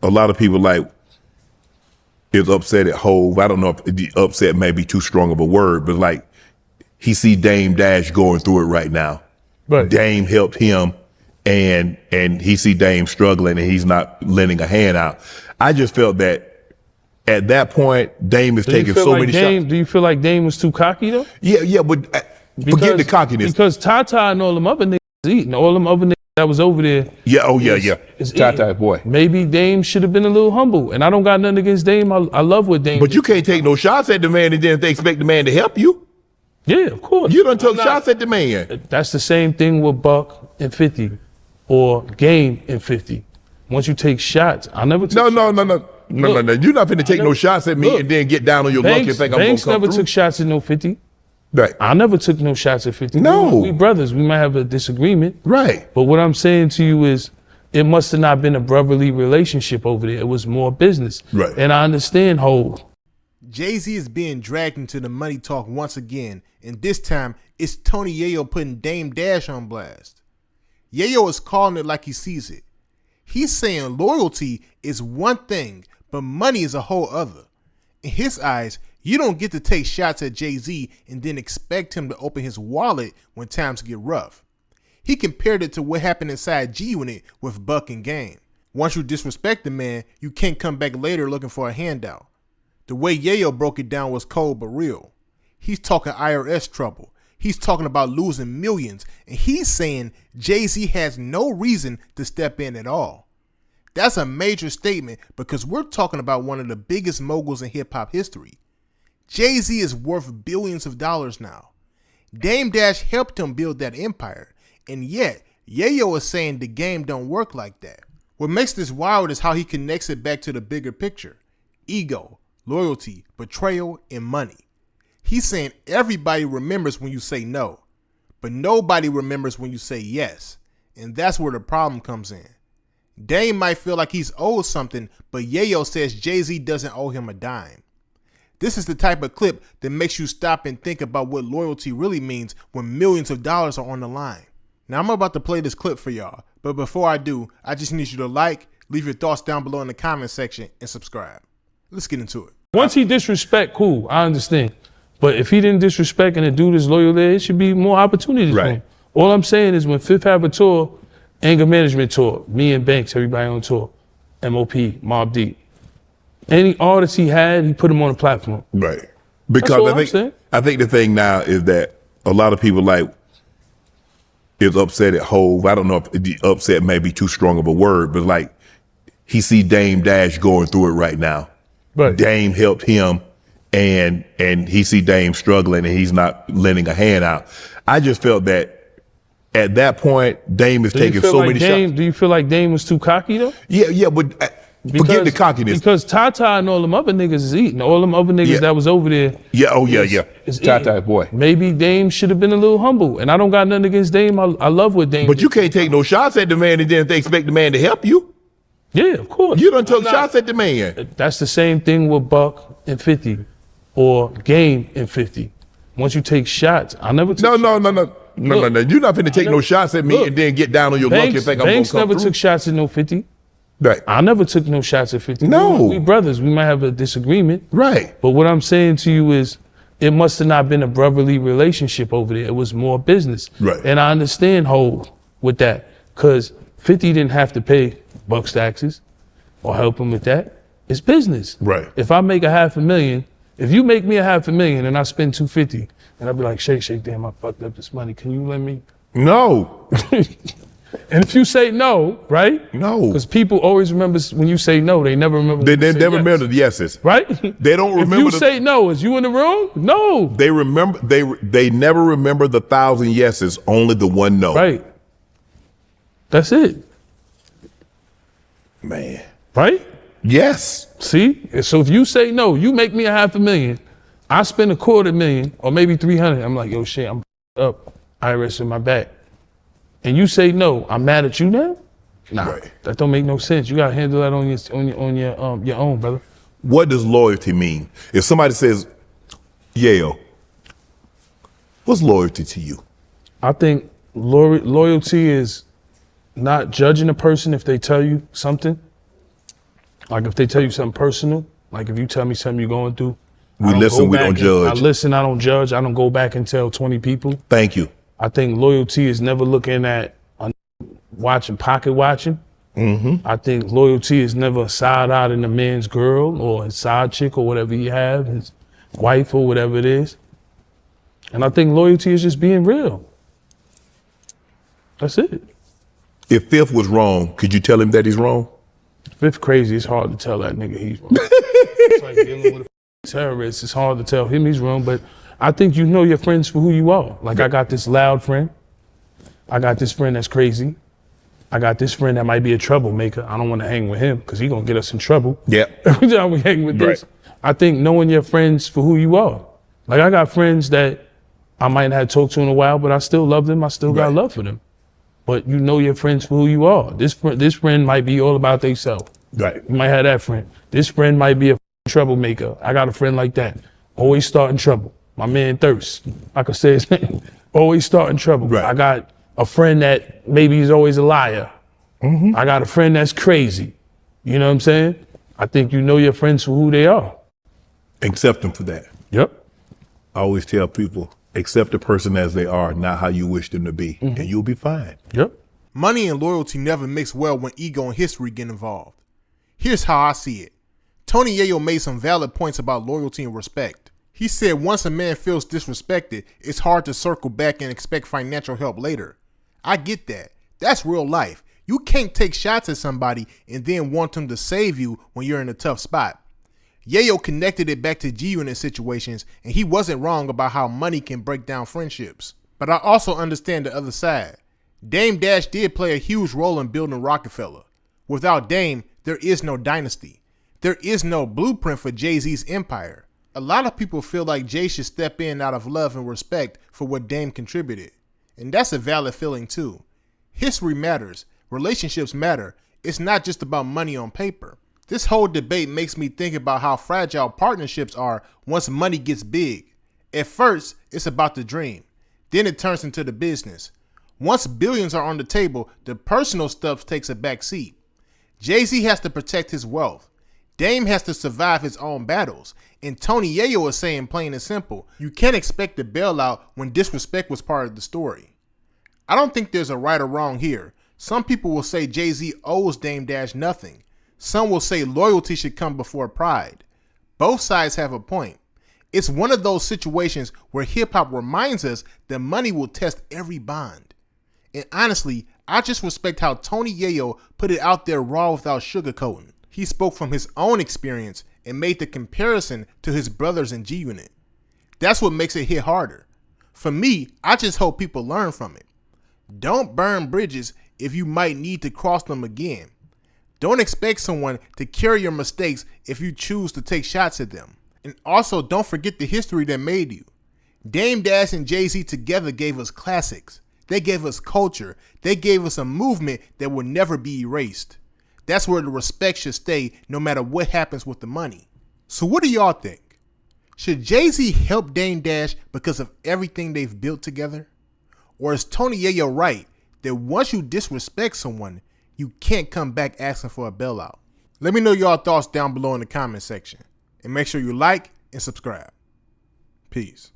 a lot of people like is upset at Hove. I don't know if the upset may be too strong of a word, but like he see Dame Dash going through it right now. Right. Dame helped him, and he see Dame struggling, and he's not lending a hand out. I just felt that at that point, Dame is taking so many shots. Do you feel like Dame was too cocky though? Yeah, but forget the cockiness. Because Tata and all them other niggas eating, all them other niggas that was over there. Yeah, Tata boy. Maybe Dame should have been a little humble, and I don't got nothing against Dame. I love what Dame. But you can't take no shots at the man and then they expect the man to help you. Yeah, of course. You done took shots at the man. That's the same thing with Buck and 50, or Game and 50. Once you take shots, I never took shots. No. You're not finna take no shots at me and then get down on your luck and think I'm gonna come never through. took shots at no 50. Right. I never took no shots at 50. No. We brothers. We might have a disagreement. Right. But what I'm saying to you is, it must have not been a brotherly relationship over there. It was more business. Right. And I understand Hov. Jay-Z is being dragged into the money talk once again, and this time it's Tony Yayo putting Dame Dash on blast. Yayo is calling it like he sees it. He's saying loyalty is one thing, but money is a whole other. In his eyes, you don't get to take shots at Jay-Z and then expect him to open his wallet when times get rough. He compared it to what happened inside G-Unit with Buck and Game. Once you disrespect the man, you can't come back later looking for a handout. The way Yayo broke it down was cold but real. He's talking IRS trouble. He's talking about losing millions, and he's saying Jay-Z has no reason to step in at all. That's a major statement because we're talking about one of the biggest moguls in hip-hop history. Jay-Z is worth billions of dollars now. Dame Dash helped him build that empire, and yet Yayo is saying the game don't work like that. What makes this wild is how he connects it back to the bigger picture: ego, loyalty, betrayal, and money. He's saying everybody remembers when you say no, but nobody remembers when you say yes, and that's where the problem comes in. Dame might feel like he's owed something, but Yayo says Jay-Z doesn't owe him a dime. This is the type of clip that makes you stop and think about what loyalty really means when millions of dollars are on the line. Now I'm about to play this clip for y'all, but before I do, I just need you to like, leave your thoughts down below in the comment section, and subscribe. Let's get into it. Once he disrespect, cool, I understand. But if he didn't disrespect and the dude is loyal there, it should be more opportunities for him. All I'm saying is when Fifth have a tour, anger management tour, me and Banks, everybody on tour, MOP, Mobb Deep. Any artist he had, he put him on a platform. Right. Because I think the thing now is that a lot of people like is upset at Hove. I don't know if the upset may be too strong of a word, but like he see Dame Dash going through it right now. Right. Dame helped him, and he see Dame struggling, and he's not lending a hand out. I just felt that at that point, Dame is taking so many shots. Do you feel like Dame was too cocky though? Yeah, but forget the cockiness. Because Tata and all them other niggas is eating. All them other niggas that was over there. Yeah. Tata boy. Maybe Dame should have been a little humble, and I don't got nothing against Dame. I love what Dame. But you can't take no shots at the man and then they expect the man to help you. Yeah, of course. You done took shots at the man. That's the same thing with Buck and 50, or Game and 50. Once you take shots, I never took shots. No. You're not finna take no shots at me and then get down on your luck and think I'm gonna come Banks never through. took shots at no 50. Right. I never took no shots at 50. No. We brothers. We might have a disagreement. Right. But what I'm saying to you is, it must have not been a brotherly relationship over there. It was more business. Right. And I understand Hov with that, because 50 didn't have to pay Buck's taxes or help him with that. It's business. Right. If I make $500,000, if you make me $500,000 and I spend $250, and I'll be like, Shake, damn, I fucked up this money. Can you lend me? No. And if you say no, right? No. Because people always remember when you say no, they never remember. They never remember the yeses. Right? They don't remember. If you say no, is you in the wrong? No. They remember. They never remember the 1,000 yeses. Only the one no. Right. That's it. Man. Right? Yes. See? So if you say no, you make me $500,000, I spend $250,000 or maybe 300. I'm like, yo, shit, I'm up. IRS in my back. And you say no, I'm mad at you now? Nah, Right. that don't make no sense. You gotta handle that on your own, brother. What does loyalty mean? If somebody says, Yayo, what's loyalty to you? I think loyalty is not judging a person if they tell you something, Like if they tell you something personal, like if you tell me something you're going through, we listen, we don't judge. I listen, I don't judge. I don't go back and tell 20 people. Thank you. I think loyalty is never looking at pocket watching. I think loyalty is never a side out in a man's girl or his side chick or whatever he have, his wife or whatever it is. And I think loyalty is just being real. That's it. If Fifth was wrong, could you tell him that he's wrong? Fifth crazy, it's hard to tell that nigga he's wrong. It's like dealing with a terrorist. It's hard to tell him he's wrong, but I think you know your friends for who you are. Like I got this loud friend. I got this friend that's crazy. I got this friend that might be a troublemaker. I don't want to hang with him because he's going to get us in trouble. Yeah. Every time we hang with this. I think knowing your friends for who you are. Like I got friends that I might not have talked to in a while, but I still love them. I still got love for them. But you know your friends for who you are. This friend might be all about themselves. Right. You might have that friend. This friend might be a troublemaker. I got a friend like that. Always starting trouble. My man Thirst. I could say his name. Always starting trouble. Right. I got a friend that maybe he's always a liar. I got a friend that's crazy. You know what I'm saying? I think you know your friends for who they are. Accept them for that. Yep. I always tell people, accept a person as they are, not how you wish them to be, and you'll be fine. Yep. Money and loyalty never mix well when ego and history get involved. Here's how I see it. Tony Yayo made some valid points about loyalty and respect. He said once a man feels disrespected, it's hard to circle back and expect financial help later. I get that. That's real life. You can't take shots at somebody and then want them to save you when you're in a tough spot. Yayo connected it back to G-Unit situations, and he wasn't wrong about how money can break down friendships. But I also understand the other side. Dame Dash did play a huge role in building roc-a-fella. Without Dame, there is no dynasty. There is no blueprint for Jay-Z's empire. A lot of people feel like Jay should step in out of love and respect for what Dame contributed. And that's a valid feeling too. History matters. Relationships matter. It's not just about money on paper. This whole debate makes me think about how fragile partnerships are once money gets big. At first, it's about the dream. Then it turns into the business. Once billions are on the table, the personal stuff takes a back seat. Jay-Z has to protect his wealth. Dame has to survive his own battles. And Tony Yayo is saying plain and simple, you can't expect a bailout when disrespect was part of the story. I don't think there's a right or wrong here. Some people will say Jay-Z owes Dame Dash nothing. Some will say loyalty should come before pride. Both sides have a point. It's one of those situations where hip-hop reminds us that money will test every bond. And honestly, I just respect how Tony Yayo put it out there raw without sugarcoating. He spoke from his own experience and made the comparison to his brothers in G-Unit. That's what makes it hit harder. For me, I just hope people learn from it. Don't burn bridges if you might need to cross them again. Don't expect someone to carry your mistakes if you choose to take shots at them. And also don't forget the history that made you. Dame Dash and Jay-Z together gave us classics. They gave us culture. They gave us a movement that will never be erased. That's where the respect should stay no matter what happens with the money. So what do y'all think? Should Jay-Z help Dame Dash because of everything they've built together? Or is Tony Yayo right that once you disrespect someone, you can't come back asking for a bailout? Let me know y'all thoughts down below in the comment section. And make sure you like and subscribe. Peace.